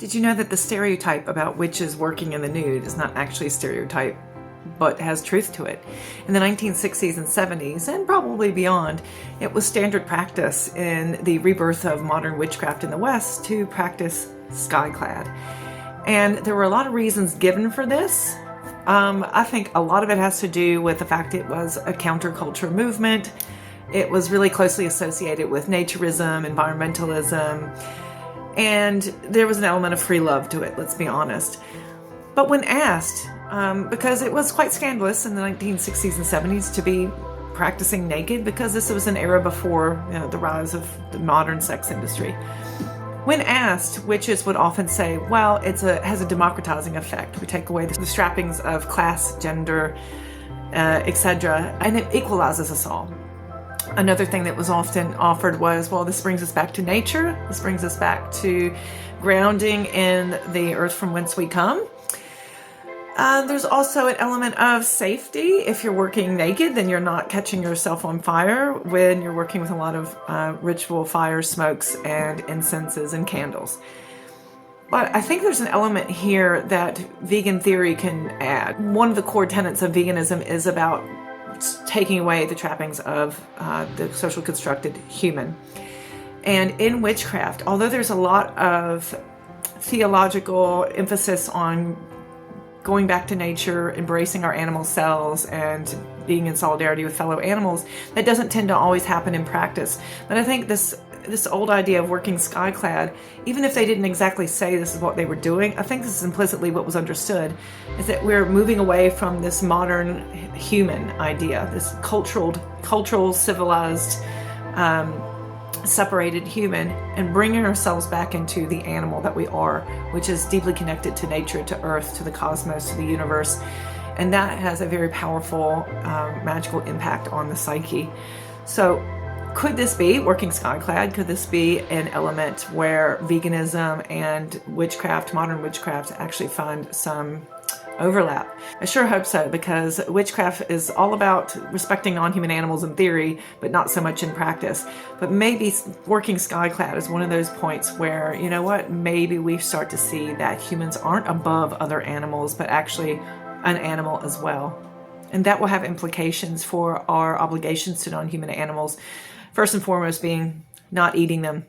Did you know that the stereotype about witches working in the nude is not actually a stereotype, but has truth to it? In the 1960s and 70s, and probably beyond, it was standard practice in the rebirth of modern witchcraft in the West to practice skyclad. And there were a lot of reasons given for this. I think a lot of it has to do with the fact it was a counterculture movement. It was really closely associated with naturism, environmentalism, and there was an element of free love to it, let's be honest. But when asked, because it was quite scandalous in the 1960s and 70s to be practicing naked, because this was an era before, the rise of the modern sex industry. When asked, witches would often say, well, it has a democratizing effect. We take away the strappings of class, gender, etc., and it equalizes us all. Another thing that was often offered was, well, this brings us back to nature. This brings us back to grounding in the earth from whence we come. There's also an element of safety. If you're working naked, then you're not catching yourself on fire when you're working with a lot of ritual fire smokes and incenses and candles. But I think there's an element here that vegan theory can add. One of the core tenets of veganism is about taking away the trappings of the social constructed human. And in witchcraft, although there's a lot of theological emphasis on going back to nature, embracing our animal selves, and being in solidarity with fellow animals, that doesn't tend to always happen in practice. But I think this old idea of working skyclad, even if they didn't exactly say this is what they were doing, I think this is implicitly what was understood, is that we're moving away from this modern human idea, this cultural, civilized, separated human, and bringing ourselves back into the animal that we are, which is deeply connected to nature, to earth, to the cosmos, to the universe. And that has a very powerful, magical impact on the psyche. So could this be working skyclad? Could this be an element where veganism and witchcraft, modern witchcraft, actually find some overlap? I sure hope so, because witchcraft is all about respecting non-human animals in theory, but not so much in practice. But maybe working skyclad is one of those points where, you know what, maybe we start to see that humans aren't above other animals, but actually an animal as well. And that will have implications for our obligations to non-human animals. First and foremost being not eating them,